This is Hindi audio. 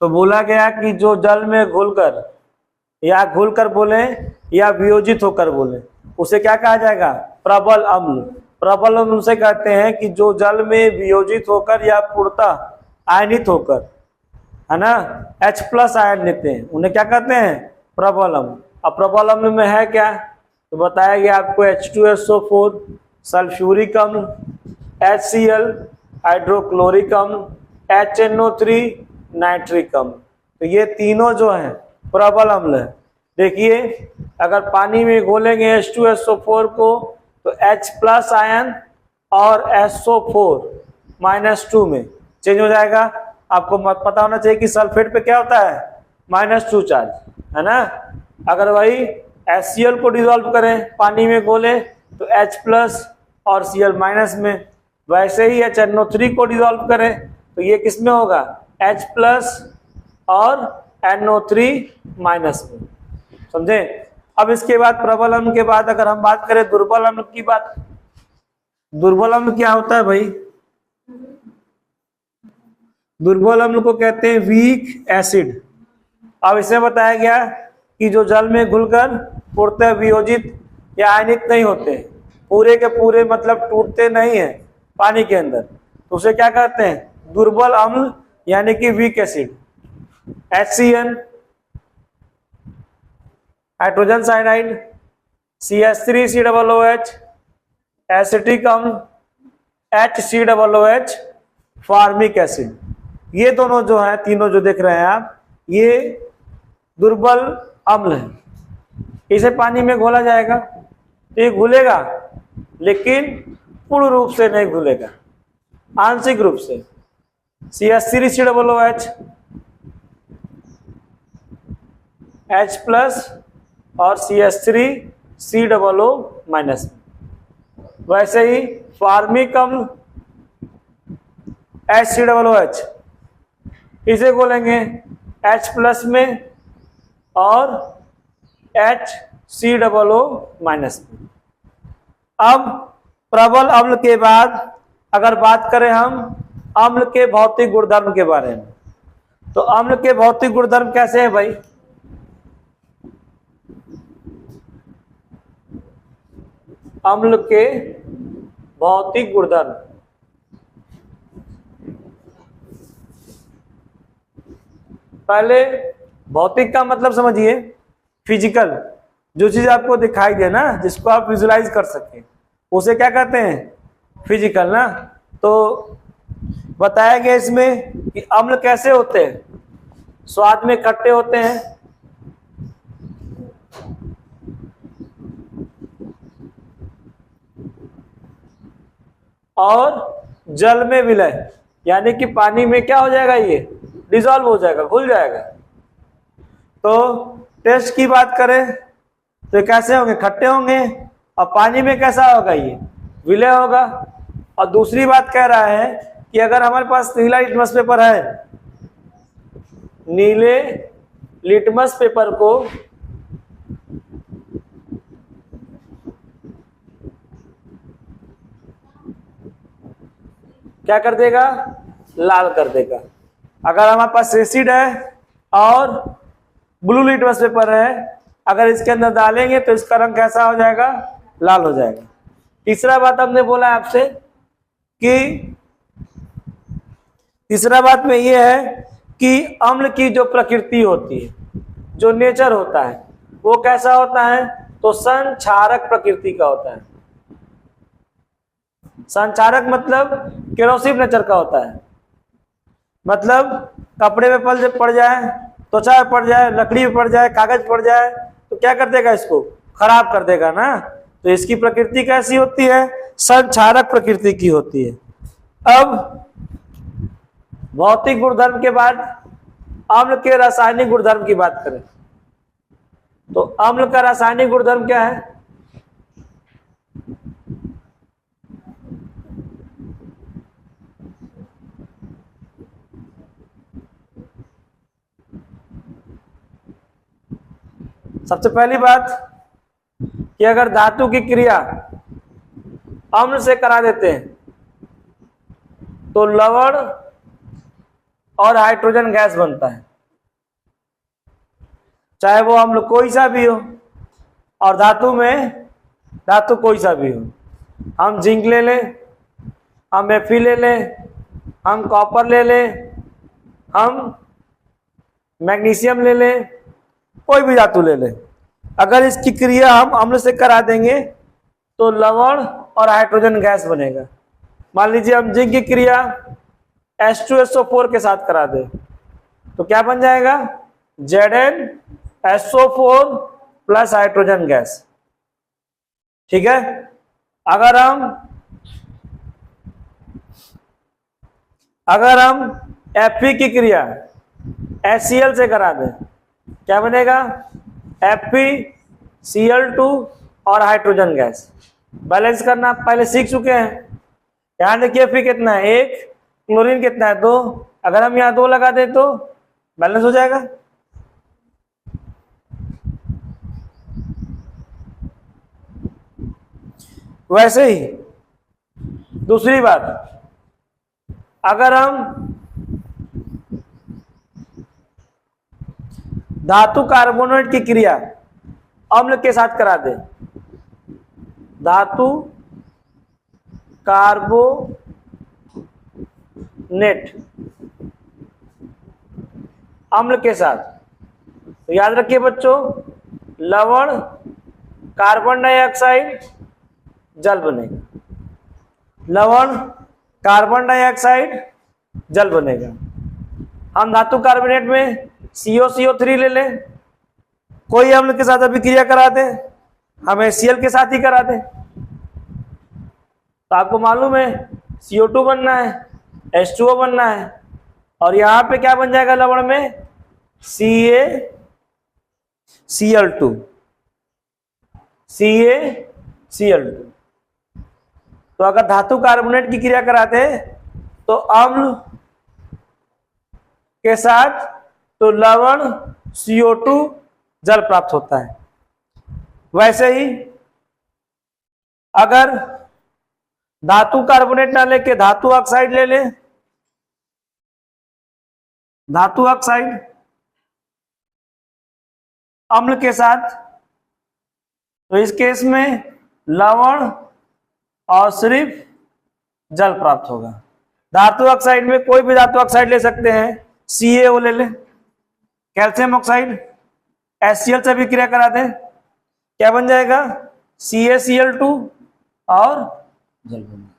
तो बोला गया कि जो जल में घुलकर या घुलकर बोले या वियोजित होकर बोले उसे क्या कहा जाएगा? प्रबल अम्ल। प्रबल अम्ल उसे कहते हैं कि जो जल में वियोजित होकर या पूर्णतः आयनित होकर, है ना, H+ आयन लेते हैं, उन्हें क्या कहते हैं? प्रबल अम्ल। अब प्रबल अम्ल में है क्या? तो बताया गया आपको H2SO4, सल्फ्यूरिक अम्ल, HCl, हाइड्रोक्लोरिक अम्ल, HNO3, नाइट्रिक अम्ल। तो ये तीनों जो है प्रबल अम्ल है। देखिए अगर पानी में घोलेंगे H2SO4 को तो H+ आयन और SO4-2 में चेंज हो जाएगा। आपको पता होना चाहिए कि सल्फेट पे क्या होता है? -2 चार्ज, है ना। अगर वही HCl को डिसॉल्व करें पानी में घोले तो H+ और Cl- में, वैसे ही HNO3 को डिसॉल्व करें तो ये किस में होगा? H+ और NO3- में। समझे? अब इसके बाद प्रबल अम्ल के बाद अगर हम बात करें दुर्बल अम्ल की बात, दुर्बल अम्ल क्या होता है भाई? दुर्बल अम्ल को कहते हैं वीक एसिड। अब इसमें बताया गया कि जो जल में घुलकर पूर्णतः वियोजित या आयनित नहीं होते, पूरे के पूरे मतलब टूटते नहीं है पानी के अंदर, तो उसे क्या कहते हैं? दुर्बल अम्ल यानी कि weak acid. HCN, hydrogen cyanide, CH3COOH, acetic अम्ल, HCOOH, फार्मिक एसिड। ये दोनों जो है, तीनों जो देख रहे हैं आप, ये दुर्बल अम्ल है। इसे पानी में घोला जाएगा तो ये घुलेगा, लेकिन पूर्ण रूप से नहीं घुलेगा, आंशिक रूप से। CH3COOH, H+ और CH3COO-। वैसे ही फार्मिक अम्ल HCOOH, इसे बोलेंगे H+ में और HCOO- में। अब प्रबल अम्ल के बाद अगर बात करें हम अम्ल के भौतिक गुणधर्म के बारे में, तो अम्ल के भौतिक गुणधर्म कैसे हैं भाई? अम्ल के भौतिक गुणधर्म, पहले भौतिक का मतलब समझिए फिजिकल, जो चीज आपको दिखाई दे ना, जिसको आप विजुलाइज कर सके, उसे क्या कहते हैं? फिजिकल ना। तो बताया गया इसमें कि अम्ल कैसे होते हैं? स्वाद में खट्टे होते हैं, और जल में विलय, यानी कि पानी में क्या हो जाएगा? ये डिसॉल्व हो जाएगा, घुल जाएगा। तो टेस्ट की बात करें तो कैसे होंगे? खट्टे होंगे। और पानी में कैसा होगा? ये विलय होगा। और दूसरी बात कह रहा है कि अगर हमारे पास नीला लिटमस पेपर है, नीले लिटमस पेपर को क्या कर देगा? लाल कर देगा। अगर हमारे पास एसिड है और ब्लू लिटमस पेपर है, अगर इसके अंदर डालेंगे तो इसका रंग कैसा हो जाएगा? लाल हो जाएगा। तीसरा बात हमने बोला आपसे कि तीसरा बात में ये है कि अम्ल की जो प्रकृति होती है, जो नेचर होता है, वो कैसा होता है? तो संक्षारक प्रकृति का होता है। संक्षारक मतलब केरोसिव नेचर का होता है। मतलब कपड़े में पड़ जाए, त्वचा में पड़ जाए, लकड़ी में पड़ जाए, कागज पड़ जाए, तो क्या कर देगा? इसको खराब कर देगा ना। तो इसकी प्रकृति कैसी होती है? संक्षारक प्रकृति की होती है। अब भौतिक गुणधर्म के बाद अम्ल के रासायनिक गुणधर्म की बात करें तो अम्ल का रासायनिक गुणधर्म क्या है? सबसे पहली बात कि अगर धातु की क्रिया अम्ल से करा देते हैं तो लवण और हाइड्रोजन गैस बनता है। चाहे वो अम्ल कोई सा भी हो, और धातु में धातु कोई सा भी हो। हम जिंक ले लें, हम Fe ले लें, हम कॉपर ले लें, हम मैग्नीशियम ले लें, कोई भी धातु ले लें, अगर इसकी क्रिया हम अम्ल से करा देंगे तो लवण और हाइड्रोजन गैस बनेगा। मान लीजिए हम जिंक की क्रिया H2SO4 के साथ करा दें तो क्या बन जाएगा, ZnSO4 प्लस हाइड्रोजन गैस। ठीक है। अगर हम Fe की क्रिया HCl से करा दें क्या बनेगा, FeCl2 और हाइड्रोजन गैस। बैलेंस करना पहले सीख चुके हैं। यहां देखिए Fe कितना है 1, क्लोरीन कितना है 2, अगर हम यहाँ 2 लगा दें तो बैलेंस हो जाएगा। वैसे ही दूसरी बात, अगर हम धातु कार्बोनेट की क्रिया अम्ल के साथ करा दें, धातु कार्बोनेट अम्ल के साथ, तो याद रखिए बच्चों, लवण कार्बन डाइऑक्साइड जल बनेगा, लवण कार्बन डाइऑक्साइड जल बनेगा। हम धातु कार्बोनेट में COCO3 ले लें, कोई अम्ल के साथ अभिक्रिया करा दें, हम HCl के साथ ही करा दें, तो आपको मालूम है CO2 बनना है, H2O बनना है, और यहां पे क्या बन जाएगा लवण में, CaCl2, CaCl2। तो अगर धातु कार्बोनेट की क्रिया कराते हैं तो अम्ल के साथ तो लवण CO2 जल प्राप्त होता है। वैसे ही अगर धातु कार्बोनेट ना लेके धातु ऑक्साइड ले लें, धातु ऑक्साइड अम्ल के साथ, तो इस केस में लवण और सिर्फ जल प्राप्त होगा। धातु ऑक्साइड में कोई भी धातु ऑक्साइड ले सकते हैं, CaO ले लें, कैल्शियम ऑक्साइड HCl से भी क्रिया करा दें, क्या बन जाएगा, CaCl2 और जल बनेगा।